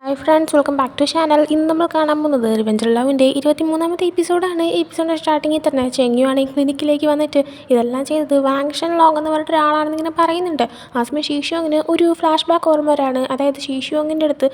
Hi friends, welcome back to channel. ഇന്ന് നമ്മൾ കാണാൻ പോകുന്നത് റിവെഞ്ചർ ലവിൻ്റെ 23ാമത്തെ എപ്പിസോഡാണ്. ഈ എപ്പിസോഡിൻ്റെ സ്റ്റാർട്ടിങ്ങിൽ തന്നെ ചെങ്യുവാണ് ഈ ക്ലിനിക്കിലേക്ക് വന്നിട്ട് ഇതെല്ലാം ചെയ്തത് വാങ്ഷൻ ലോങ് എന്ന് പറഞ്ഞിട്ട് ഒരാളാണെന്ന് ഇങ്ങനെ പറയുന്നുണ്ട്. ആ സമയം ഷീഷോങ്ങിന് ഒരു ഫ്ലാഷ് ബാക്ക് ഓർമ്മ വരാണ്. അതായത് ഷീഷോങ്ങിൻ്റെ അടുത്ത്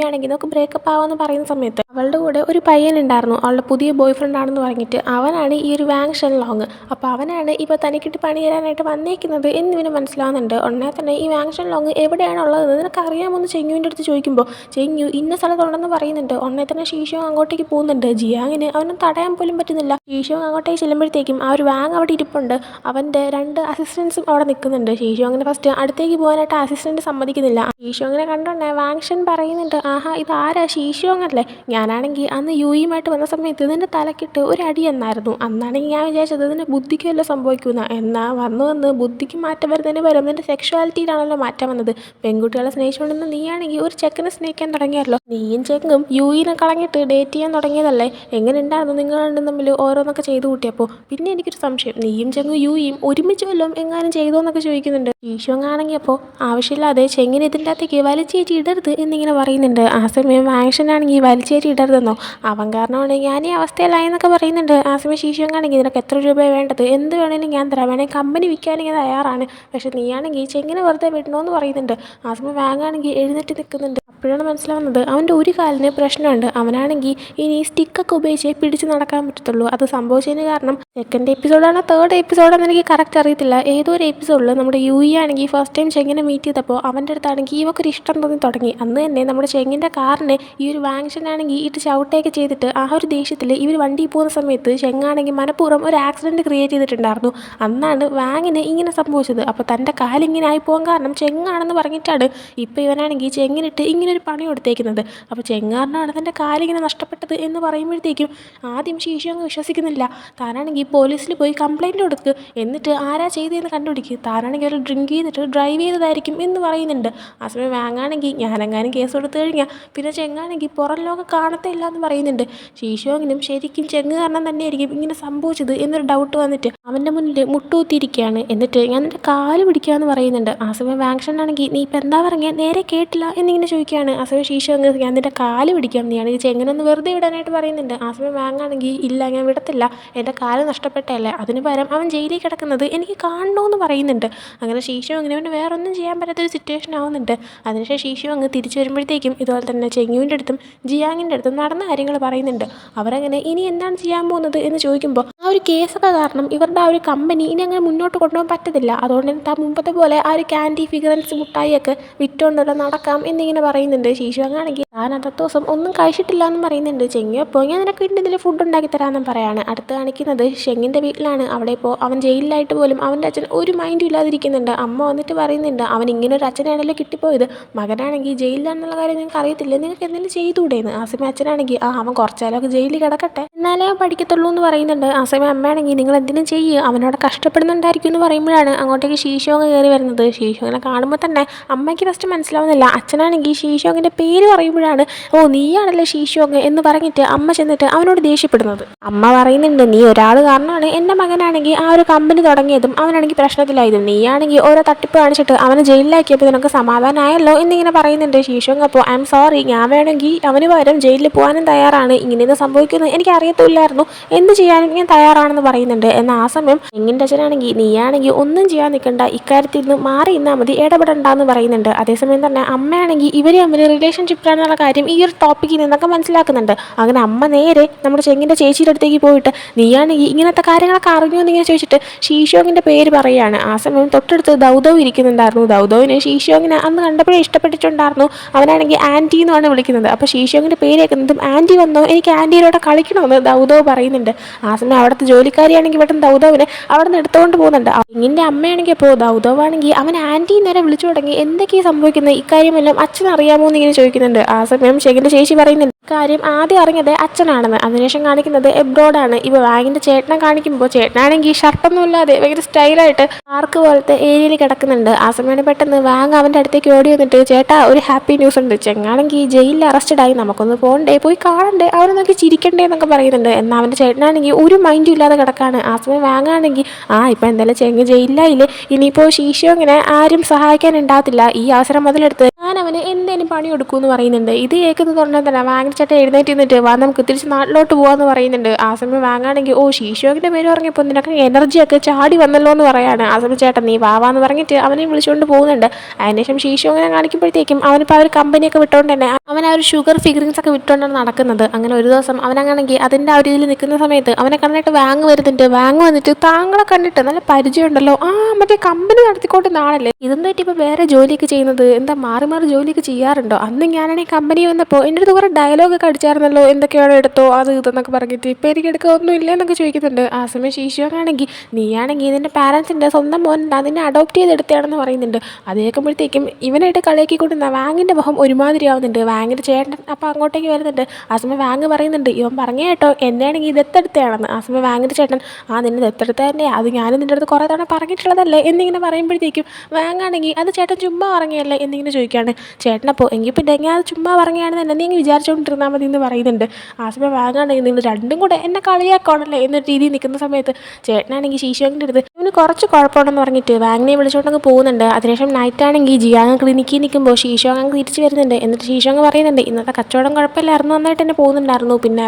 ആണെങ്കിൽ നമുക്ക് ബ്രേക്കപ്പ് ആവാമെന്ന് പറയുന്ന സമയത്ത് അവളുടെ കൂടെ ഒരു പയ്യനുണ്ടായിരുന്നു, അവളുടെ പുതിയ ബോയ് ഫ്രണ്ട് ആണെന്ന് പറഞ്ഞിട്ട്. അവനാണ് ഈ ഒരു വാങ്ഷൻ ലോങ്. അപ്പോൾ അവനാണ് ഇപ്പോൾ തനിക്കിട്ട് പണി തരാനായിട്ട് വന്നേക്കുന്നത് എന്നിവന് മനസ്സിലാവുന്നുണ്ട്. ഉടനെ തന്നെ ഈ വാങ്ഷൻ ലോങ് എവിടെയാണുള്ളത് നിനക്ക് അറിയാമെന്ന് ചെങ്യുവിൻ്റെ അടുത്ത് ചോദിക്കുമ്പോൾ ചെങ്യു ഇന്ന സ്ഥലത്തുണ്ടെന്ന് പറയുന്നുണ്ട്. ഉടനെ തന്നെ ഷീഷോങ് അങ്ങോട്ടേക്ക് പോകുന്നുണ്ട്. ജിയാങ്ങിന് അവനും തടയാൻ പോലും പറ്റുന്നില്ല. ഷീഷോങ് അങ്ങോട്ടേക്ക് ചെല്ലുമ്പോഴത്തേക്കും ആ ഒരു വാങ് അവിടെ ഇരിപ്പുണ്ട്. അവൻ്റെ 2 അസിസ്റ്റൻസും അവിടെ നിൽക്കുന്നുണ്ട്. ഷീഷോങ്ങിന് ഫസ്റ്റ് അടുത്തേക്ക് പോകാനായിട്ട് അസിസ്റ്റൻറ്റ് സമ്മതിക്കുന്നില്ല. ഷീഷോങ്ങിനെ കണ്ടോണ്ടേ വാങ്ഷൻ പറയുന്നുണ്ട്, ആഹാ ഇത് ആരാ, ഷീഷോങ് അല്ലേ? ഞാനാണെങ്കിൽ അന്ന് യുയിയുമായിട്ട് വന്ന സമയത്ത് ഇതിൻ്റെ തലക്കിട്ട് ഒരു അടി എന്നായിരുന്നു. അന്നാണെങ്കിൽ ഞാൻ വിചാരിച്ചത് ഇതിന് ബുദ്ധിക്ക് വല്ല സംഭവിക്കുന്ന. എന്നാൽ വന്ന് ബുദ്ധിക്ക് മാറ്റം വരുന്നതിന് പകരം ഇതിൻ്റെ സെക്ഷുവാലിറ്റിയിലാണല്ലോ മാറ്റം വന്നത്. പെൺകുട്ടികളെ സ്നേഹിച്ചുകൊണ്ടിരുന്ന നീയാണെങ്കിൽ ഒരു ചെക്കനെ സ്നേഹിക്കാൻ തുടങ്ങിയല്ലോ. നീയും ചെങ്ങും യുയിനെ കളഞ്ഞിട്ട് ഡേറ്റ് ചെയ്യാൻ തുടങ്ങിയതല്ലേ? എങ്ങനെ ഉണ്ടായിരുന്നു നിങ്ങൾ രണ്ടും തമ്മിൽ ഓരോന്നൊക്കെ ചെയ്തു കൂട്ടിയപ്പോൾ? പിന്നെ എനിക്കൊരു സംശയം, നീയും ചെങ്ങും യുയിയും ഒരുമിച്ച് വല്ലതും എങ്ങാനും ചെയ്തോ എന്നൊക്കെ ചോദിക്കുന്നുണ്ട്. ഷീഷോങ് ആണെങ്കിൽ അപ്പോൾ ആവശ്യമില്ലാതെ ചെങ്ങിന് ഇതിൻ്റെ അകത്തേക്ക് വലിച്ചേറ്റി ഇടരുത് എന്നിങ്ങനെ പറയുന്നുണ്ട്. ആ സമയം വാങ്ഷനാണെങ്കിൽ വലിച്ചേറ്റി ഇടരുതെന്നോ, അവൻ കാരണമാണ് ഞാൻ ഈ അവസ്ഥയിലായെന്നൊക്കെ പറയുന്നുണ്ട്. ആ സമയം ഷീഷോങ് ആണെങ്കിൽ നിനക്ക് എത്ര രൂപയാണ് വേണ്ടത്, എന്ത് വേണമെങ്കിലും ഞാൻ തരാം, വേണമെങ്കിൽ കമ്പനി വിൽക്കാനെങ്കിൽ തയ്യാറാണ്, പക്ഷെ നീയാണെങ്കിൽ ചെങ്ങിനെ വെറുതെ വിടണമെന്ന് പറയുന്നുണ്ട്. ആ സമയം വാങ്ങാണെങ്കിൽ എഴുന്നേറ്റ് നിൽക്കുന്നുണ്ട്. അപ്പോഴാണ് മനസ്സിലാവുന്നത് അവൻ്റെ ഒരു കാലിന് പ്രശ്നമുണ്ട്. അവനാണെങ്കിൽ ഇനി സ്റ്റിക്കൊക്കെ ഉപയോഗിച്ച് പിടിച്ച് നടക്കാൻ പറ്റത്തുള്ളൂ. അത് സംഭവിച്ചതിന് കാരണം സെക്കൻഡ് എപ്പിസോഡാണോ തേർഡ് എപ്പിസോഡാണെന്ന് എനിക്ക് കറക്റ്റ് അറിയത്തില്ല. ഏതോ ഒരു എപ്പിസോഡിൽ നമ്മുടെ യുയി ആണെങ്കിൽ ഫസ്റ്റ് ടൈം ചെങ്ങിനെ മീറ്റ് ചെയ്തപ്പോൾ അവൻ്റെ അടുത്താണെങ്കിൽ ഇവക്കൊരു ഇഷ്ടം തോന്നി തുടങ്ങി. അന്ന് തന്നെ നമ്മുടെ ചെങ്ങിൻ്റെ കാറിനെ ഈ ഒരു വാങ്ഷനാണെങ്കിൽ ഇട്ട് ചവിട്ടയൊക്കെ ചെയ്തിട്ട് ആ ഒരു ദേഷ്യത്തിൽ ഇവർ വണ്ടിയിൽ പോകുന്ന സമയത്ത് ചെങ്ങാണെങ്കിൽ മനഃപൂർവ്വം ഒരു ആക്സിഡൻറ്റ് ക്രിയേറ്റ് ചെയ്തിട്ടുണ്ടായിരുന്നു. അന്നാണ് വാങ്ങിന് ഇങ്ങനെ സംഭവിച്ചത്. അപ്പോൾ തൻ്റെ കാലിങ്ങനെ ആയിപ്പോകാൻ കാരണം ചെങ്ങാണെന്ന് പറഞ്ഞിട്ടാണ് ഇപ്പോൾ ഇവനാണെങ്കിൽ ചെങ്ങിനിട്ട് ഇങ്ങനൊരു പണി കൊടുത്തേക്കുന്നത്. അപ്പോൾ ചെങ്ങാറിനാണ് തൻ്റെ കാലിങ്ങനെ നഷ്ടപ്പെട്ടത് എന്ന് പറയുമ്പോഴത്തേക്കും ആദ്യം ഷീഷോങ് വിശ്വസിക്കുന്നില്ല. താനാണെങ്കിൽ പോലീസിൽ പോയി കംപ്ലയിൻറ്റ് കൊടുക്കുക, എന്നിട്ട് ആരാ ചെയ്തതെന്ന് കണ്ടുപിടിക്കുക, താനാണെങ്കിൽ അവർ ഡ്രിങ്ക് ചെയ്തിട്ട് ഡ്രൈവ് ചെയ്തതായിരിക്കും എന്ന് പറയുന്നുണ്ട്. ആ സമയം വാങ്ങാണെങ്കിൽ ഞാനെങ്ങാനും കേസ് കൊടുത്തു കഴിഞ്ഞാൽ പിന്നെ ചെങ്ങാണെങ്കിൽ പുറം ലോകം കാണത്തില്ല എന്ന് പറയുന്നുണ്ട്. ഷീഷോങ്ങിനും ശരിക്കും ചെങ്ങ് കാരണം തന്നെയായിരിക്കും ഇങ്ങനെ സംഭവിച്ചത് എന്നൊരു ഡൗട്ട് വന്നിട്ട് അവൻ്റെ മുന്നിൽ മുട്ടുകുത്തിയിരിക്കുകയാണ്. എന്നിട്ട് ഞാൻ നിൻ്റെ കാല് പിടിക്കാമെന്ന് പറയുന്നുണ്ട്. ആ സമയം വാങ്ഷനാണെങ്കിൽ നീ ഇപ്പം എന്താ പറഞ്ഞാൽ നേരെ കേട്ടില്ല എന്നിങ്ങനെ ചോദിക്കുകയാണ്. ആ സമയം ഷീഷോങ് ഞാൻ നിൻ്റെ കാല് പിടിക്കാം, നീയാണെങ്കിൽ ചെങ്ങനൊന്ന് വെറുതെ വിടാനായിട്ട് പറയുന്നുണ്ട്. ആ സമയം വാങ്ങാണെങ്കിൽ ഇല്ല ഞാൻ വിടത്തില്ല, എൻ്റെ കാല് നഷ്ടപ്പെട്ടല്ലേ, അതിന് പകരം അവൻ ജയിലിൽ കിടക്കുന്നത് എനിക്ക് കാണണമെന്ന് പറയുന്നുണ്ട്. അങ്ങനെ ഷീഷോങ്ങിന് അവന് വേറെ ഒന്നും ചെയ്യാൻ പറ്റാത്തൊരു സിറ്റുവേഷൻ ആവുന്നുണ്ട്. അതിനുശേഷം ഷീഷോങ് തിരിച്ചു വരുമ്പോഴത്തേക്കും ഇതുപോലെ തന്നെ ചെങ്യുവിൻ്റെ അടുത്തും ജിയാങ്ങിൻ്റെ അടുത്തും നടന്ന കാര്യങ്ങൾ പറയുന്നുണ്ട്. അവരങ്ങനെ ഇനി എന്താണ് ചെയ്യാൻ പോകുന്നത് എന്ന് ചോദിക്കുമ്പോൾ ആ ഒരു കേസൊക്കെ കാരണം ഇവരുടെ ആ ഒരു കമ്പനി ഇനി അങ്ങനെ മുന്നോട്ട് കൊണ്ടുപോകാൻ പറ്റത്തില്ല, അതുകൊണ്ട് തന്നെ മുമ്പത്തെ പോലെ ആ ഒരു ക്യാൻഡി ഫിഗറൻസ് മുട്ടായിയൊക്കെ വിറ്റുകൊണ്ടല്ലോ നടക്കാം എന്നിങ്ങനെ പറയുന്നുണ്ട്. ഷീഷോങ് ആണെങ്കിൽ താൻ അന്നത്തെ ദിവസം ഒന്നും കഴിച്ചിട്ടില്ല എന്നും പറയുന്നുണ്ട്. ചെങ്ങു അപ്പോൾ ഞാൻ നിനക്ക് വീട്ടിൽ ഫുഡ് ഉണ്ടാക്കി തരാമെന്നും പറയാണ്. അടുത്ത് കാണിക്കുന്നത് ഷെങ്ങിൻ്റെ വീട്ടിലാണ്. അവിടെ ഇപ്പോൾ അവൻ ജയിലിലായിട്ട് പോലും അവൻ്റെ അച്ഛൻ ഒരു മൈൻഡും ഇല്ലാതിരിക്കുന്നുണ്ട്. അമ്മ വന്നിട്ട് പറയുന്നുണ്ട് അവൻ ഇങ്ങനെ ഒരു അച്ഛനാണല്ലോ കിട്ടിപ്പോയത്, മകനാണെങ്കിൽ ജയിലിലാണെന്നുള്ള കാര്യം നിങ്ങൾക്ക് അറിയത്തില്ല, നിങ്ങൾക്ക് എന്തെങ്കിലും ചെയ്തുകൂടെയെന്ന്. ആ സമയം അച്ഛനാണെങ്കിൽ അവൻ കുറച്ചാലൊക്കെ ജയിലിൽ കിടക്കട്ടെ എന്നാലേ അവൻ പഠിക്കത്തുള്ളൂ എന്ന് പറയുന്നുണ്ട്. ആ സമയം അമ്മയാണെങ്കിൽ നിങ്ങൾ എന്തിനും ചെയ്യുക, അവനോട് കഷ്ടപ്പെടുന്നുണ്ടായിരിക്കും എന്ന് പറയുമ്പോഴാണ് അങ്ങോട്ടേക്ക് ഷീഷോങ് കയറി വരുന്നത്. ഷീഷോങ്ങിനെ കാണുമ്പോൾ തന്നെ അമ്മയ്ക്ക് ഫസ്റ്റ് മനസ്സിലാവുന്നില്ല. അച്ഛനാണെങ്കിൽ ഷീഷോങ്ങിൻ്റെ പേര് പറയുമ്പോഴാണ് ഓ നീയാണല്ലേ ഷീഷോങ് എന്ന് പറഞ്ഞിട്ട് അമ്മ ചെന്നിട്ട് അവനോട് ദേഷ്യപ്പെടുന്നത്. അമ്മ പറയുന്നുണ്ട് നീ ഒരാൾ കാരണമാണ് എൻ്റെ മകനാണെങ്കിൽ ആ ഒരു കമ്പനി തുടങ്ങിയതും അവനാണെങ്കിൽ പ്രശ്നത്തിലായതും, നീയാണെങ്കിൽ ഓരോ തട്ടിപ്പ് കാണിച്ചിട്ട് അവനെ ജയിലിലാക്കിയപ്പോൾ നിനക്ക് സമാധാനമായല്ലോ എന്നിങ്ങനെ പറയുന്നുണ്ട്. ഷീഷോങ് അപ്പോൾ ഐ എം സോറി, ഞാൻ വേണമെങ്കിൽ അവന് പകരം ജയിലിൽ പോകാനും തയ്യാറാണ്, ഇങ്ങനെയൊന്നും സംഭവിക്കുന്നത് എനിക്ക് അറിയത്തില്ലായിരുന്നു, എന്ത് ചെയ്യാനും ഞാൻ തയ്യാറാണെന്ന് പറയുന്നുണ്ട്. എന്നാൽ ആ സമയം എങ്ങിൻ്റെ അച്ഛനാണെങ്കിൽ നീയാണെങ്കിൽ ഒന്നും ചെയ്യാൻ നിൽക്കണ്ട, ഇക്കാര്യത്തിൽ നിന്ന് മാറി നിന്നാൽ മതി, ഇടപെടണ്ടെന്ന് പറയുന്നുണ്ട്. അതേസമയം തന്നെ അമ്മയാണെങ്കിൽ ഇവർ തമ്മിൽ റിലേഷൻഷിപ്പിലാണെന്നുള്ള കാര്യം ഈ ഒരു ടോപ്പിക്കിൽ നിന്നൊക്കെ മനസ്സിലാക്കുന്നുണ്ട്. അങ്ങനെ അമ്മ നേരെ നമ്മുടെ ചെങ്ങിൻ്റെ ചേച്ചിയുടെ അടുത്തേക്ക് പോയിട്ട് നീയാണെങ്കിൽ ഇങ്ങനത്തെ കാര്യങ്ങളൊക്കെ അറിഞ്ഞു എന്നിങ്ങനെ ചോദിച്ചിട്ട് ഷീഷോങ്ങിൻ്റെ പേര് പറയുകയാണ്. ആ സമയം തൊട്ടടുത്ത് ദൗദവ് ഇരിക്കുന്നുണ്ടായിരുന്നു. ദൗദവിന് ഷീഷോങ്ങിനെ അന്ന് കണ്ടപ്പോഴേ ഇഷ്ടപ്പെട്ടിട്ടുണ്ടായിരുന്നു. അവനാണെങ്കിൽ ആൻറ്റി എന്നാണ് വിളിക്കുന്നത്. അപ്പോൾ ഷീഷോങ്ങിൻ്റെ പേര് കേൾക്കുന്നതും ആൻറ്റി വന്നോ, എനിക്ക് ആൻറ്റിയിലൂടെ കളിക്കണമെന്ന് ദൗദവ് പറയുന്നുണ്ട്. ആ സമയം അവിടുത്തെ ജോലിക്കാരിയാണെങ്കിൽ പെട്ടെന്ന് ദൗദവിനെ അവിടെ നിന്ന് എടുത്തുകൊണ്ട് പോകുന്നുണ്ട്. ഇങ്ങിൻ്റെ അമ്മയാണെങ്കിൽ അപ്പോൾ ദൗദവാണെങ്കിൽ അവൻ ആൻറ്റി നേരെ വിളിച്ചു തുടങ്ങി, എന്തൊക്കെയാണ് സംഭവിക്കുന്നത്, ഇക്കാര്യമെല്ലാം അച്ഛൻ അറിയാമോ എന്നിങ്ങനെ ചോദിക്കുന്നുണ്ട്. ആ സമയം ഷെങ്ങിൻ്റെ ചേച്ചി പറയുന്നുണ്ട് കാര്യം ആദ്യം അറിഞ്ഞത് അച്ഛനാണെന്ന്. അതിനുശേഷം കാണിക്കുന്നത് എബ്രോഡാണ്. ഇപ്പോൾ വാങ്ങിൻ്റെ ചേട്ടനെ കാണിക്കുമ്പോൾ ചേട്ടനാണെങ്കിൽ ഷർട്ടൊന്നും ഇല്ലാതെ ഭയങ്കര സ്റ്റൈലായിട്ട് പാർക്ക് പോലത്തെ ഏരിയയിൽ കിടക്കുന്നുണ്ട്. ആ സമയം പെട്ടെന്ന് വാങ് അവൻ്റെ അടുത്തേക്ക് ഓടി വന്നിട്ട് ചേട്ടാ ഒരു ഹാപ്പി ന്യൂസ് ഉണ്ട്, ചെങ്ങാണെങ്കിൽ ജയിലിൽ അറസ്റ്റഡായി, നമുക്കൊന്ന് പോകണ്ടേ, പോയി കാണണ്ടേ, അവനെ നോക്കി ചിരിക്കണ്ടേ എന്നൊക്കെ പറയുന്നുണ്ട്. എന്നാൽ അവൻ്റെ ചേട്ടനാണെങ്കിൽ ഒരു മൈൻഡും ഇല്ലാതെ കിടക്കാണ്. ആ സമയം വാങ്ങാണെങ്കിൽ ഇപ്പം എന്തായാലും ചെങ്ങ് ജയിലിലായില്ലേ, ഇനിയിപ്പോൾ ഷീഷോ ഇങ്ങനെ ആരും സഹായിക്കാൻ ഉണ്ടാകത്തില്ല, ഈ അവസരം മുതലെടുത്ത് ഞാൻ അവന് എന്തെങ്കിലും പണി കൊടുക്കുമെന്ന് പറയുന്നുണ്ട്. ഇത് കേൾക്കുന്നത് പറഞ്ഞാൽ തന്നെ വാങ്ങിയ ചേട്ടൻ എഴുന്നേറ്റ് നിന്നിട്ട് വാ നമുക്ക് തിരിച്ച് നാട്ടിലോട്ട് പോകാമെന്ന് പറയുന്നുണ്ട്. ആ സമയം വാങ്ങാണെങ്കിൽ ഓ ഷീശോങ്ങിൻ്റെ പേര് പറഞ്ഞപ്പോൾ നിനക്ക് എനർജിയൊക്കെ ചാടി വന്നല്ലോ എന്ന് പറയാണ്. ആ സമയം ചേട്ടൻ നീ വാവാന്ന് പറഞ്ഞിട്ട് അവനെ വിളിച്ചുകൊണ്ട് പോകുന്നുണ്ട്. അതിനുശേഷം ഷീശോങ്ങിനെ കാണിക്കുമ്പോഴത്തേക്കും അവനിപ്പോൾ ആ ഒരു കമ്പനിയൊക്കെ വിട്ടുകൊണ്ട് തന്നെ അവൻ ആ ഒരു ഷുഗർ ഫിഗറിങ്സ് ഒക്കെ വിട്ടുകൊണ്ടാണ് നടക്കുന്നത്. അങ്ങനെ ഒരു ദിവസം അവനങ്ങാണെങ്കിൽ അതിൻ്റെ ആ ഒരു ഇതിൽ നിൽക്കുന്ന സമയത്ത് അവനെ കണ്ടിട്ട് വാങ്ങ് വരുന്നുണ്ട്. വാങ്ങ് വന്നിട്ട് താങ്കളെ കണ്ടിട്ട് നല്ല പരിചയമുണ്ടല്ലോ, ആ മറ്റേ കമ്പനി നടത്തിക്കൊണ്ടിരുന്ന ആളല്ലേ, ഇതെന്താ ഇപ്പോൾ വേറെ ജോലിയൊക്കെ ചെയ്യുന്നത്, എന്താ മാറി മാറി ജോലിയൊക്കെ ചെയ്യാറുണ്ടോ, അന്ന് ഞാനാണെങ്കിൽ കമ്പനി വന്നപ്പോൾ എൻ്റെ അടുത്ത് കുറേ ഡയലോഗൊക്കെ അടിച്ചായിരുന്നല്ലോ, എന്തൊക്കെയാണോ എടുത്തോ അത് ഇതെന്നൊക്കെ പറഞ്ഞിട്ട് ഇപ്പോൾ എനിക്ക് എടുക്കുക ഒന്നും ഇല്ല എന്നൊക്കെ ചോദിക്കുന്നുണ്ട്. ആ സമയം ശീശോക്കാണെങ്കിൽ നീയാണെങ്കിൽ നിൻ്റെ പാരൻസിൻ്റെ സ്വന്തം മോനുണ്ട് അതിനെ അഡോപ്റ്റ് ചെയ്തെടുത്തതാണെന്ന് പറയുന്നുണ്ട്. അത് കേൾക്കുമ്പോഴത്തേക്കും ഇവനായിട്ട് കളിയാക്കിക്കൊണ്ടിരുന്ന വാങ്ങിൻ്റെ മുഖം ഒരുമാതിരി ആവുന്നുണ്ട്. വാങ്ങിൻ്റെ ചേട്ടൻ അപ്പോൾ അങ്ങോട്ടേക്ക് വരുന്നുണ്ട്. ആ സമയം വാങ്ങ് പറയുന്നുണ്ട് ഇവൻ പറഞ്ഞ കേട്ടോ എന്നെയാണെങ്കിൽ ദത്തെടുത്തതാണെന്ന്. ആ സമയം വാങ്ങിൻ്റെ ചേട്ടൻ ആ നിന്നെ ദത്തെടുത്ത തന്നെ അത് ഞാനും നിൻ്റെ അടുത്ത് കുറേ തവണ പറഞ്ഞിട്ടുള്ളതല്ലേ എന്നിങ്ങനെ പറയുമ്പോഴത്തേക്കും വാങ്ങാണെങ്കിൽ അത് ചേട്ടൻ ചുമ്മാ പറഞ്ഞതല്ലേ എന്നിങ്ങനെ ചോദിക്കുകയാണ്. ചേട്ടനപ്പോൾ എങ്കിൽ പിന്നെ ഞാൻ അത് ചുമ്മാ പറഞ്ഞാണെന്ന് തന്നെ നീ വിചാരിച്ചുകൊണ്ടിരുന്നാൽ മതി എന്ന് പറയുന്നുണ്ട്. ആ സമയം വാങ്ങാണെങ്കിൽ നിങ്ങൾ രണ്ടും കൂടെ എന്നെ കളിയാക്കണല്ലേ എന്നൊരു രീതിയിൽ നിൽക്കുന്ന സമയത്ത് ചേട്ടനാണെങ്കിൽ ശീശോങ്ങിൻ്റെ അടുത്ത് ഇവന് കുറച്ച് കുഴപ്പമുണ്ടെന്ന് പറഞ്ഞിട്ട് വാങ്ങിനെ വിളിച്ചുകൊണ്ടങ്ങ് പോകുന്നുണ്ട്. അതിനുശേഷം നൈറ്റ് ആണെങ്കിൽ ജിയാങ് ക്ലിനിക്കിൽ നിൽക്കുമ്പോൾ ശീശോങ് തിരിച്ച് വരുന്നുണ്ട്. എന്നിട്ട് ശീശോങ് പറയുന്നുണ്ട് ഇന്നത്തെ കച്ചവടം കുഴപ്പമില്ലായിരുന്നു, നന്നായിട്ട് തന്നെ പോകുന്നുണ്ടായിരുന്നു, പിന്നെ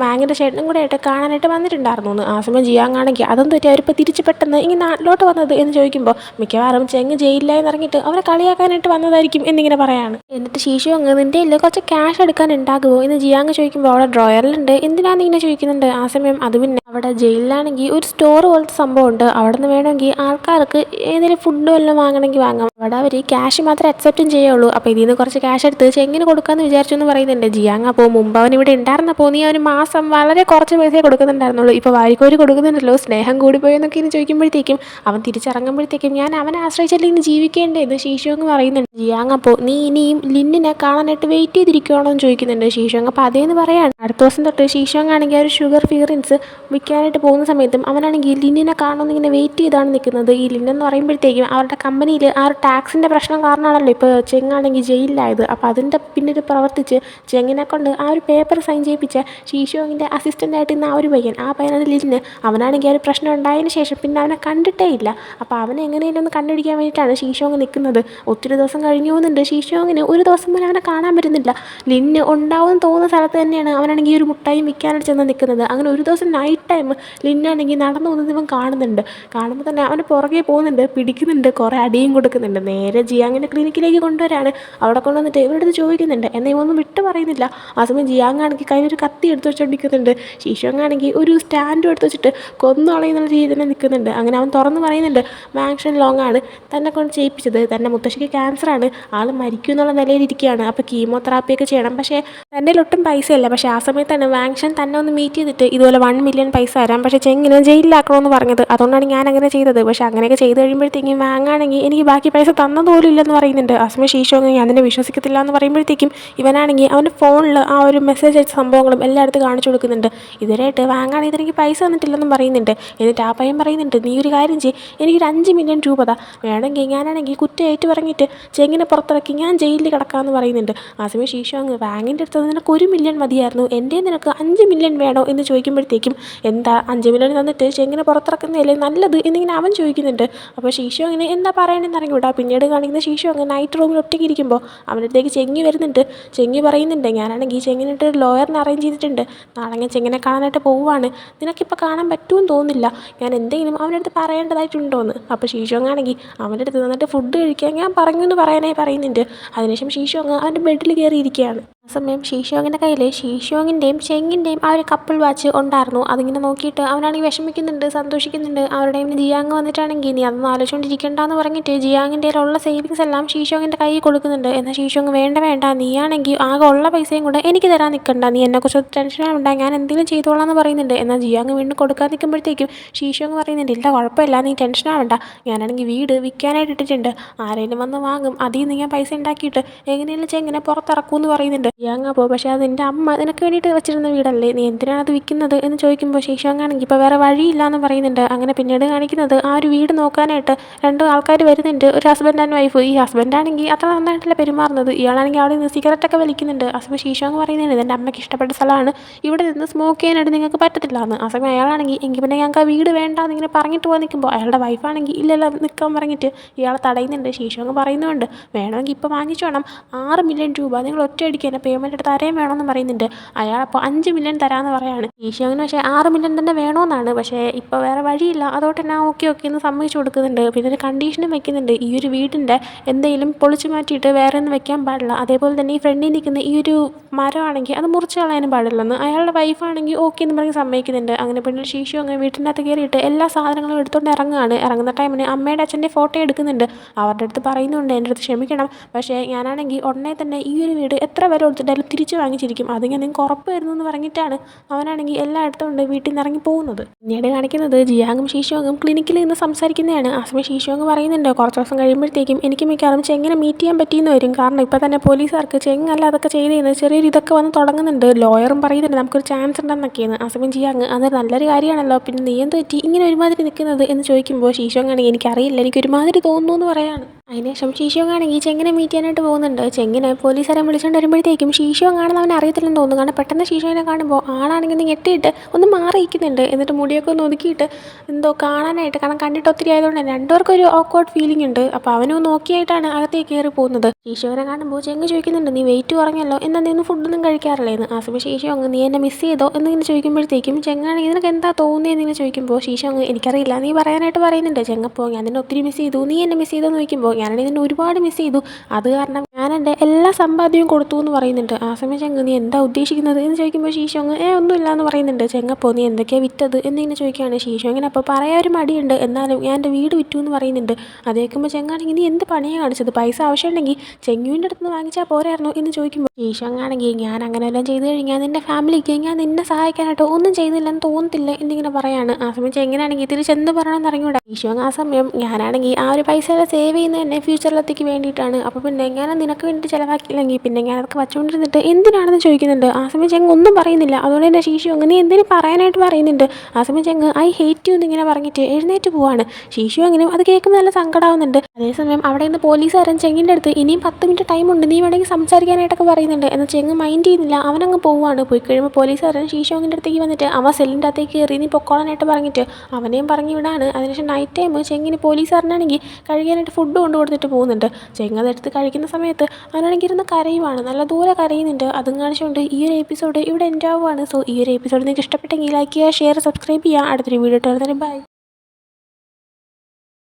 വാങ്ങിൻ്റെ ചേട്ടനും കൂടെ ആയിട്ട് കാണാനായിട്ട് വന്നിട്ടുണ്ടായിരുന്നു എന്ന്. ആ സമയം ജിയാങ് ആണെങ്കിൽ അതൊന്നും തെറ്റി അവരിപ്പോൾ തിരിച്ച് പെട്ടെന്ന് ഇങ്ങനെ നാട്ടിലോട്ട് വന്നത് എന്ന് ചോദിക്കുമ്പോൾ മിക്കവാറും ചെങ്ങ് ജയിലിലായി ഇറങ്ങിയിട്ട് അവരെ കളിയാക്കാനായിട്ട് വന്നതായിരിക്കും എന്നിങ്ങനെ പറയാണ്. എന്നിട്ട് ശീശോങ് നിൻ്റെ ഇല്ല കുറച്ച് ക്യാഷ് എടുക്കാൻ ഉണ്ടാകുമോ എന്ന് ജിയാങ് ചോദിക്കുമ്പോൾ അവിടെ ഡ്രോയറിലുണ്ട്, എന്തിനാന്ന് ഇങ്ങനെ ചോദിക്കുന്നുണ്ട്. ആ സമയം അത് പിന്നെ അവിടെ ജയിലിലാണെങ്കിൽ ഒരു സ്റ്റോർ പോലത്തെ സംഭവമുണ്ട്, അവിടെ നിന്ന് വേണമെങ്കിൽ ആൾക്കാർക്ക് ഏതെങ്കിലും ഫുഡ് വല്ലതും വാങ്ങണമെങ്കിൽ വാങ്ങാം, അവിടെ അവർ ക്യാഷ് മാത്രമേ അക്സെപ്റ്റും ചെയ്യുള്ളൂ, അപ്പോൾ ഇതിൽ നിന്ന് കുറച്ച് ക്യാഷ് എടുത്ത് ചെങ്ങിന് കൊടുക്കാമെന്ന് വിചാരിച്ചു എന്ന് പറയുന്നുണ്ട്. ജിയാങ് അപ്പോൾ മുമ്പ് അവൻ ഇവിടെ ഉണ്ടായിരുന്നപ്പോൾ നീ അവന് മാസം വളരെ കുറച്ച് പൈസയെ കൊടുക്കുന്നുണ്ടായിരുന്നുള്ളൂ, ഇപ്പോൾ വാരിക്കോരി കൊടുക്കുന്നുണ്ടല്ലോ, സ്നേഹം കൂടിപ്പോയി എന്നൊക്കെ ഇന്ന് ചോദിക്കുമ്പോഴത്തേക്കും അവൻ തിരിച്ചിറങ്ങുമ്പോഴത്തേക്കും ഞാൻ അവനെ ആശ്രയിച്ചല്ലേ ഇന്ന് ജീവിക്കേണ്ടത് എന്ന് ശീശോങ് പറയുന്നുണ്ട്. ജിയാങ് അപ്പോൾ നീ ഇനിയും ലിന്നിനെ കാണാനായിട്ട് വെയിറ്റ് ചെയ്തിരിക്കുകയാണോ എന്ന് ചോദിക്കുന്നുണ്ട്. ശീശോങ് അപ്പോൾ അതേന്ന് പറയാണ്. അടുത്ത ദിവസം തൊട്ട് ശീശോങ് ആണെങ്കിൽ ആ ഒരു ഷുഗർ ഫിഗറിൻസ് വിൽക്കാനായിട്ട് പോകുന്ന സമയത്തും അവനാണെങ്കിൽ ലിന്നിനെ കാണുമെന്ന് ഇങ്ങനെ വെയിറ്റ് ചെയ്താണ് നിൽക്കുന്നത്. ഈ ലിന്നെന്ന് പറയുമ്പോഴത്തേക്കും അവരുടെ കമ്പനിയിൽ ആ ഒരു ടാക്സിൻ്റെ പ്രശ്നം കാരണമാണല്ലോ ഇപ്പോൾ ചെങ്ങാണെങ്കിൽ ജയിലിലായത്. അപ്പോൾ അതിൻ്റെ പിന്നിൽ പ്രവർത്തിച്ച് ചെങ്ങിനെ കൊണ്ട് ആ ഒരു പേപ്പർ സൈൻ ചെയ്യിപ്പിച്ച ശീശോങ്ങിൻ്റെ അസിസ്റ്റൻ്റായിട്ട് ഇന്ന് ആ ഒരു ആ പയ്യനാണ് ലിന്ന്. അവനാണെങ്കിൽ ആ ഒരു പ്രശ്നം ഉണ്ടായതിന് ശേഷം പിന്നെ അവനെ കണ്ടിട്ടേ ഇല്ല. അപ്പോൾ അവനെ എങ്ങനെയെങ്കിലും ഒന്ന് കണ്ടുപിടിക്കാൻ വേണ്ടിയിട്ടാണ് ശീശോങ് നിൽക്കുന്നത്. ഒത്തിരി ദിവസം കഴിഞ്ഞു പോകുന്നുണ്ട്. ശീശോങ്ങിന് ഒരു ദിവസം പോലും അവനെ കാണാൻ പറ്റുന്നില്ല. ലിന്ന് ഉണ്ടാവുമെന്ന് തോന്നുന്ന സ്ഥലത്ത് തന്നെയാണ് അവനാണെങ്കിൽ ഈ ഒരു മുട്ടായി വിൽക്കാനായിട്ട് ചെന്ന് നിൽക്കുന്നത്. അങ്ങനെ ഒരു ദിവസം നൈറ്റ് ടൈം ലിന്നാണെങ്കിൽ നടന്നു പോകുന്നത് ഇവൻ കാണുന്നുണ്ട്. കാണുമ്പോൾ തന്നെ അവന് പുറകെ പോകുന്നുണ്ട്, പിടിക്കുന്നുണ്ട്, കുറേ അടിയും കൊടുക്കുന്നുണ്ട്. നേരെ ജിയാങ്ങിൻ്റെ ക്ലിനിക്കിലേക്ക് കൊണ്ടുവരാണ്. അവിടെ കൊണ്ടുവന്നിട്ട് ഇവരുടെ അടുത്ത് ചോദിക്കുന്നുണ്ട്, എന്നാൽ ഇവൊന്നും വിട്ടു പറയുന്നില്ല. ആ സമയം ജിയാങ് ആണെങ്കിൽ കയ്യിലൊരു കത്തി എടുത്ത് വെച്ചോണ്ടിരിക്കുന്നുണ്ട്. ശീശോങ് ആണെങ്കിൽ ഒരു സ്റ്റാൻഡും എടുത്ത് വെച്ചിട്ട് കൊന്നുകളയുന്ന രീതിയിൽ തന്നെ നിൽക്കുന്നുണ്ട്. അങ്ങനെ അവൻ തുറന്ന് പറയുന്നുണ്ട് വാങ്ഷൻ ലോങ് ആണ് തന്നെ കൊണ്ട് ചെയ്യിപ്പിച്ചത്, തന്നെ മുത്തശ്ശിക്ക് ക്യാൻസറാണ്, ആൾ മരിക്കും എന്നുള്ള നിലയിലിരിക്കുകയാണ്, അപ്പോൾ കീമോതെറാപ്പിയൊക്കെ ചെയ്യണം, പക്ഷേ എൻ്റെ ഒട്ടും പൈസയില്ല. പക്ഷേ ആ സമയത്താണ് വാങ്ഷൻ തന്നെ ഒന്ന് മീറ്റ് ചെയ്തിട്ട് ഇതുപോലെ 1 മില്യൺ പൈസ തരാം, പക്ഷേ ചെങ്ങിനെ ജയിലിലാക്കണമെന്ന് പറഞ്ഞത്, അതുകൊണ്ടാണ് ഞാൻ അങ്ങനെ ചെയ്തത്. പക്ഷേ അങ്ങനെയൊക്കെ ചെയ്ത് കഴിയുമ്പോഴത്തേക്കും വാങ്ങാണെങ്കിൽ എനിക്ക് ബാക്കി പൈസ തന്നതുപോലും ഇല്ലെന്ന് പറയുന്നുണ്ട്. ആ സമയം ശീശോങ് അതിനെ വിശ്വസിക്കത്തില്ല എന്ന് പറയുമ്പോഴത്തേക്കും ഇവനാണെങ്കിൽ അവൻ്റെ ഫോണിൽ ആ ഒരു മെസ്സേജ് അയച്ച സംഭവങ്ങളും എല്ലായിടത്തും കാണിച്ചു കൊടുക്കുന്നുണ്ട്. ഇതിനായിട്ട് വാങ്ങാണെങ്കിൽ ഇതെനിക്ക് പൈസ തന്നിട്ടില്ലെന്നും പറയുന്നുണ്ട്. എന്നിട്ട് ആ പയ്യൻ പറയുന്നുണ്ട് നീ ഒരു കാര്യം ചെയ്യ്, എനിക്കൊരു 5 മില്യൺ രൂപ താ, വേണമെങ്കിൽ ഞാനാണെങ്കിൽ കുറ്റം ഏറ്റു പറഞ്ഞിട്ട് ചെങ്ങിനെ പുറത്തിറക്കി ഞാൻ ജയിലിൽ കിടക്കാമെന്ന് പറയുന്നുണ്ട്. ആ സമയം ശീശോങ് വാങ്ങിൻ്റെ അടുത്തത് നിനക്ക് 1 മില്യൺ മതിയായിരുന്നു, എൻ്റെ നിനക്ക് 5 മില്യൺ വേണോ എന്ന് ചോദിക്കുമ്പോഴത്തേക്കും എന്താ 5 മില്യൺ തന്നിട്ട് ചെങ്ങിനെ പുറത്തിറക്കുന്നതല്ലേ നല്ലത് എന്നിങ്ങനെ അവൻ ചോദിക്കുന്നുണ്ട്. അപ്പോൾ ശീശോങ്ങിന് എന്താ പറയണമെന്ന് അറിഞ്ഞൂടാ. പിന്നീട് കാണിക്കുന്ന ശീശോങ് നൈറ്റ് റൂമിൽ ഒറ്റയ്ക്ക് ഇരിക്കുമ്പോൾ അവൻ്റെ അടുത്തേക്ക് ചെങ്ങി വരുന്നുണ്ട്. ചെങ്ങി പറയുന്നുണ്ട് ഞാനാണെങ്കിൽ ചെങ്ങിനിട്ട് ലോയറിനെ അറേഞ്ച് ചെയ്തിട്ടുണ്ട്, നാളെ ഞാൻ ചെങ്ങിനെ കാണാനായിട്ട് പോവുകയാണ്, നിനക്കിപ്പോൾ കാണാൻ പറ്റുമെന്ന് തോന്നുന്നില്ല, ഞാൻ എന്തെങ്കിലും അവൻ്റെ അടുത്ത് പറയേണ്ടതായിട്ടുണ്ടോ എന്ന്. അപ്പോൾ ശീശോങ് ആണെങ്കിൽ അവൻ്റെ അടുത്ത് നിന്നിട്ട് ഫുഡ് കഴിക്കാൻ ഞാൻ പറഞ്ഞു എന്ന് പറയാനായി പറയുന്നുണ്ട്. അതിനുശേഷം ശീശോങ് അവൻ്റെ ബെഡിൽ കയറിയിരിക്കുകയാണ്. ആ സമയം ശീശോങ്ങിൻ്റെ കയ്യിൽ ശീശോങ്ങിൻ്റെയും ചെങ്ങിൻ്റെയും ആ ഒരു കപ്പിൾ വാച്ച് ഉണ്ടായിരുന്നു. അതിങ്ങനെ നോക്കിയിട്ട് അവനാണെങ്കിൽ വിഷമിക്കുന്നുണ്ട്, സന്തോഷിക്കുന്നുണ്ട്. അവരുടെ ജിയാങ് വന്നിട്ടാണെങ്കിൽ നീ അതൊന്നും ആലോചിച്ചുകൊണ്ടിരിക്കേണ്ടെന്ന് പറഞ്ഞിട്ട് ജിയാങ്ങിൻ്റെ ഉള്ള സേവിങ്സ് എല്ലാം ശീശോങ്ങിൻ്റെ കയ്യിൽ കൊടുക്കുന്നുണ്ട്. എന്നാൽ ശീശോങ് വേണ്ട വേണ്ട, നീയാണെങ്കിൽ ആകെ ഉള്ള പൈസയും കൂടെ എനിക്ക് തരാൻ നിൽക്കണ്ട, നീ എന്നെക്കുറിച്ച് ടെൻഷനാവണ്ട, ഞാൻ എന്തെങ്കിലും ചെയ്തോളാം എന്ന് പറയുന്നുണ്ട്. എന്നാൽ ജിയാങ് വീണ്ടും കൊടുക്കാൻ നിൽക്കുമ്പോഴത്തേക്കും ശീശോങ് പറയുന്നുണ്ട് ഇല്ല കുഴപ്പമില്ല, നീ ടെൻഷനാവണ്ട, ഞാനാണെങ്കിൽ വീട് വിൽക്കാനായിട്ട് ഇട്ടിട്ടുണ്ട്, ആരെങ്കിലും വന്ന് വാങ്ങും, അതിൽ നിന്ന് ഞാൻ പൈസ ഉണ്ടാക്കിയിട്ട് എങ്ങനെയെങ്കിലും ചെങ്ങനെ പുറത്തിറക്കുമെന്ന് പറയുന്നുണ്ട്. ജിയാങ് അപ്പോൾ പക്ഷേ അത് എൻ്റെ അമ്മ നിനക്ക് വേണ്ടിയിട്ട് വെച്ചിരുന്ന വീടല്ലേ, നീ എന്തിനാണ് അത് വിൽക്കുന്നത് എന്ന് ചോദിക്കുമ്പോൾ ശീശോങ് ആണെങ്കിൽ ഇപ്പോൾ വേറെ വഴിയില്ല എന്ന് പറയുന്നുണ്ട്. അങ്ങനെ പിന്നീട് കാണിക്കുന്നത് ആ ഒരു വീട് നോക്കാനായിട്ട് 2 ആൾക്കാർ വരുന്നുണ്ട്, ഒരു ഹസ്ബൻഡ് ആൻഡ് വൈഫ്. ഈ ഹസ്ബൻഡാണെങ്കിൽ അത്ര നന്നായിട്ടല്ല പെരുമാറുന്നത്, ഇയാളാണെങ്കിൽ അവിടെ നിന്ന് സിഗരറ്റൊക്കെ വലിക്കുന്നുണ്ട്. ആ സമയം ശീശോങ് പറയുന്നുണ്ട് ഇതെൻ്റെ അമ്മയ്ക്ക് ഇഷ്ടപ്പെട്ട സ്ഥലമാണ്, ഇവിടെ നിന്ന് സ്മോക്ക് ചെയ്യാനായിട്ട് നിങ്ങൾക്ക് പറ്റത്തില്ല എന്ന്. ആ സമയം അയാളാണെങ്കിൽ എങ്കിൽ പിന്നെ ഞങ്ങൾക്ക് ആ വീട് വേണ്ട എന്നിങ്ങനെ പറഞ്ഞിട്ട് പോകാൻ നിൽക്കുമ്പോൾ അയാളുടെ വൈഫാണെങ്കിൽ ഇല്ലല്ലോ നിൽക്കാൻ പറഞ്ഞിട്ട് ഇയാളെ തടയുന്നുണ്ട്. ശീശോങ് പറയുന്നുണ്ട് വേണമെങ്കിൽ ഇപ്പോൾ വാങ്ങിച്ചോണം, 6 മില്യൺ രൂപ നിങ്ങൾ ഒറ്റയടിക്ക് തന്നെ പേയ്മെൻറ്റ് എടുത്ത് തരേം വേണമെന്ന് പറയുന്നുണ്ട്. അയാളപ്പോൾ 5 മില്യൺ തരാമെന്ന് പറയാണ്. ശീശോങ്ങിന് പക്ഷേ 6 മില്യൺ തന്നെ വേണമെന്നാണ്, പക്ഷേ ഇപ്പോൾ വേറെ വഴിയില്ല, അതുകൊണ്ട് തന്നെ ഓക്കെ എന്ന് സമ്മതിച്ചു കൊടുക്കുന്നുണ്ട്. പിന്നെ ഒരു കണ്ടീഷനും വെക്കുന്നുണ്ട്, ഈ ഒരു വീടിൻ്റെ എന്തെങ്കിലും പൊളിച്ചു മാറ്റിയിട്ട് വേറെ ഒന്നും വെക്കാൻ പാടില്ല, അതേപോലെ തന്നെ ഈ ഫ്രണ്ടിൽ നിൽക്കുന്ന ഈ ഒരു മരമാണെങ്കിൽ അത് മുറിച്ച് കളയാനും പാടില്ലെന്ന്. അയാളുടെ വൈഫാണെങ്കിൽ ഓക്കെ എന്ന് പറഞ്ഞ് സമ്മതിക്കുന്നുണ്ട്. അങ്ങനെ പിന്നെ ശീശോങ് വീട്ടിൻ്റെ അകത്ത് കയറിയിട്ട് എല്ലാ സാധനങ്ങളും എടുത്തുകൊണ്ട് ഇറങ്ങുകയാണ്. ഇറങ്ങുന്ന ടൈമിന് അമ്മയുടെ അച്ഛൻ്റെ ഫോട്ടോ എടുക്കുന്നുണ്ട്. അവരുടെ അടുത്ത് പറയുന്നുണ്ട് എൻ്റെ അടുത്ത് ക്ഷമിക്കണം, പക്ഷേ ഞാനാണെങ്കിൽ ഉടനെ തന്നെ ഈ ഒരു വീട് എത്ര വില കൊടുത്തിട്ടാലും തിരിച്ചു വാങ്ങിച്ചിരിക്കും, അതിങ്ങനെ നിങ്ങൾക്ക് ഉറപ്പ് വരുന്നു എന്ന് പറഞ്ഞിട്ടാണ് അവനാണെങ്കിൽ എല്ലാം എടുത്തുകൊണ്ട് വീട്ടിൽ നിന്ന് ഇറങ്ങി പോകുന്നത്. പിന്നീട് കാണിക്കുന്നത് ജിയാങ്ങും ശീശോങ്ങും ക്ലിനിക്കിൽ നിന്ന് സംസാരിക്കുന്നതാണ്. ആ സമയം ശീശോങ് പറയുന്നുണ്ട് കുറച്ച് ദിവസം കഴിയുമ്പോഴത്തേക്കും എനിക്ക് മിക്കവാറും ചെങ്ങിനെ മീറ്റ് ചെയ്യാൻ പറ്റിയെന്ന് വരും, കാരണം ഇപ്പോൾ തന്നെ പോലീസുകാർക്ക് ചെങ്ങല്ല അതൊക്കെ ചെയ്തതെന്ന് ചെറിയൊരു ഇതൊക്കെ വന്ന് തുടങ്ങുന്നുണ്ട്, ലോയറും പറയുന്നുണ്ട് നമുക്കൊരു ചാൻസ് ഉണ്ടെന്നൊക്കെയാണ്. ആ സമയം ജിയാങ് അത് നല്ലൊരു കാര്യമാണല്ലോ, പിന്നെ നീ എന്ത് പറ്റി ഇങ്ങനെ ഒരുമാതിരി നിൽക്കുന്നത് എന്ന് ചോദിക്കുമ്പോൾ ശീശോങ് ആണെങ്കിൽ എനിക്കറിയില്ല എനിക്കൊരുമാതിരി തോന്നുന്നു എന്ന് പറയാണ്. അതിനുശേഷം ശീശോങ് ആണെങ്കിൽ ചെങ്ങിനെ മീറ്റ് ചെയ്യാനായിട്ട് പോകുന്നുണ്ട്. ചെങ്ങിനെ പോലീസുകാരെ വിളിച്ചുകൊണ്ട് വരുമ്പോഴത്തേക്കും ശീശോങ് ആണെന്ന് അവൻ അറിയത്തില്ലെന്ന് തോന്നുന്നു, കാരണം പെട്ടെന്ന് ശീശോനെ കാണുമ്പോൾ ആളാണെങ്കിൽ ഒന്ന് ഞെട്ടിയിട്ട് ഒന്ന് മാറിയിരിക്കുന്നുണ്ട്. എന്നിട്ട് മുടിയൊക്കെ ഒന്ന് ഒതുക്കിയിട്ട് എന്തോ കാണാനായിട്ട്, കാരണം കണ്ടിട്ട് ഒത്തിരി ആയതുകൊണ്ട് തന്നെ രണ്ടുപേർക്കും ഒരു ഓക്വേർഡ് ഫീലിംഗ് ഉണ്ട്. അപ്പോൾ അവനും നോക്കിയായിട്ടാണ് അകത്തേക്ക് കയറി പോകുന്നത്. ശീശോനെ കാണുമ്പോൾ ചെങ്ങ് ചോദിക്കുന്നുണ്ട് നീ വെയിറ്റ് കുറഞ്ഞല്ലോ, എന്നാൽ നീ ഒന്ന് ഫുഡൊന്നും കഴിക്കാറില്ലേന്ന്. ആ സമയം ശീശോങ് നീ എന്നെ മിസ് ചെയ്തോ എന്നിങ്ങനെ ചോദിക്കുമ്പോഴത്തേക്കും ചെങ്ങാണെങ്കിൽ നിനക്ക് എന്താ തോന്നിയെന്നിങ്ങനെ ചോദിക്കുമ്പോൾ ശീശോങ് എനിക്കറിയില്ല നീ പറയാനായിട്ട് പറയുന്നുണ്ട്. ചെങ്ങപ്പോൾ ഞാൻ നിന്നെ ഒത്തിരി മിസ് ചെയ്തു, നീ എന്നെ മിസ് ചെയ്തോ എന്ന് ചോദിക്കുമ്പോൾ ഞാനാണെങ്കിൽ നിന്നെ ഒരുപാട് മിസ് ചെയ്തു, അത് കാരണം ഞാൻ എൻ്റെ എല്ലാ സമ്പാദ്യവും കൊടുത്തു എന്ന് പറയുന്നുണ്ട്. ആ സമയം ചെങ്ങ് നീ എന്താ ഉദ്ദേശിക്കുന്നത് എന്ന് ചോദിക്കുമ്പോൾ ശീശോങ് ഒന്നുമില്ല എന്ന് പറയുന്നുണ്ട്. ചെങ്ങപ്പോൾ നീ എന്തൊക്കെയാണ് വിറ്റത് എന്നിങ്ങനെ ചോദിക്കുകയാണ്. ശീശോങ്ങിന് അപ്പോൾ പറയാൻ ഒരു മടിയുണ്ട്, എന്നാലും ഞാൻ എൻ്റെ വീട് വിറ്റു എന്ന് പറയുന്നുണ്ട്. അത് കേൾക്കുമ്പോൾ ചെങ്ങാണെങ്കിൽ നീ എന്ത് പണിയാണ് കാണിച്ചത്, പൈസ ആവശ്യമുണ്ടെങ്കിൽ ചെങ്ങുവിൻ്റെ അടുത്ത് നിന്ന് വാങ്ങിച്ചാൽ പോരായിരുന്നു എന്ന് ചോദിക്കുമ്പോൾ ശീശോങ്ങാണെങ്കിൽ ഞാൻ അങ്ങനെ എല്ലാം ചെയ്ത് കഴിഞ്ഞാൽ നിൻ്റെ ഫാമിലിക്ക് ഞാൻ നിന്നെ സഹായിക്കാനായിട്ട് ഒന്നും ചെയ്യുന്നില്ലെന്ന് തോന്നത്തില്ല എന്നിങ്ങനെ പറയാണ്. ആ സമയം ചെങ്ങനാണെങ്കിൽ തിരിച്ചെന്ത് പറയണമെന്ന് അറിഞ്ഞൂടാ. ശീശോങ് ആ സമയം ഞാനാണെങ്കിൽ ആ ഒരു പൈസ എല്ലാം സേവ് ചെയ്യുന്നത് തന്നെ ഫ്യൂച്ചറിലത്തേക്ക് വേണ്ടിയിട്ടാണ്, അപ്പോൾ പിന്നെ ഞാൻ നിനക്ക് വേണ്ടി ചിലവാക്കിയില്ലെങ്കിൽ പിന്നെ ഞാൻ അതൊക്കെ വച്ചുകൊണ്ടിരുന്നിട്ട് എന്തിനാണെന്ന് ചോദിക്കുന്നുണ്ട്. ആ സമയം ചെങ്ങ് ഒന്നും പറയുന്നില്ല. അതുകൊണ്ട് തന്നെ ശീശോങ് നീ എന്തിനും പറയാനായിട്ട് പറയുന്നുണ്ട്. ആ സമയം ചെങ്ങ് ഐ ഹേറ്റ് യു എന്നിങ്ങനെ പറഞ്ഞിട്ട് എഴുന്നേറ്റ് പോവാണ്. ശീശോങ്ങിനും അത് കേൾക്കുമ്പോൾ നല്ല സങ്കടമാവുന്നുണ്ട്. അതേസമയം അവിടെ നിന്ന് പോലീസുകാരൻ ചെങ്ങിൻ്റെ അടുത്ത് ഇനിയും 10 മിനിറ്റ് ടൈം ഉണ്ട്, നീ വേണമെങ്കിൽ സംസാരിക്കാനായിട്ടൊക്കെ പറയുന്നുണ്ട്. എന്നാൽ ചെങ്ങ് മൈൻഡ് ചെയ്യുന്നില്ല, അവനങ്ങ് പോവുകയാണ്. പോയി കഴിയുമ്പോൾ പോലീസുകാരൻ ശീശോങ്ങിൻ്റെ അടുത്തേക്ക് വന്നിട്ട് അവൻ സെല്ലിൻ്റെ അകത്തേക്ക് കയറി നീ പൊക്കോളാനായിട്ട് പറഞ്ഞിട്ട് അവനെയും പറഞ്ഞു വിടാണ്. അതിനുശേഷം നൈറ്റ് ടൈം ചെങ്ങിന് പോലീസുകാരനാണെങ്കിൽ കഴിക്കാനായിട്ട് ഫുഡ് കൊണ്ടു കൊടുത്തിട്ട് പോകുന്നുണ്ട്. ചെങ്ങ് അതെടുത്ത് കഴിക്കുന്ന സമയത്ത് അവനാണെങ്കിൽ ഇരുന്ന് കരയുവാണ്, നല്ല ദൂരെ കരയുന്നുണ്ട്. അതും കാണിച്ചുകൊണ്ട് ഈ ഒരു എപ്പിസോഡ് ഇവിടെ എൻഡ് ആവുകയാണ്. സോ ഈ ഒരു എപ്പിസോഡ് നിങ്ങൾക്ക് ഇഷ്ടപ്പെട്ടെങ്കിൽ ലൈക്ക് ചെയ്യുക, ഷെയർ, സബ്സ്ക്രൈബ് ചെയ്യുക. അടുത്തൊരു വീഡിയോ ഇട്ട് വരുന്നതിന് ബൈ.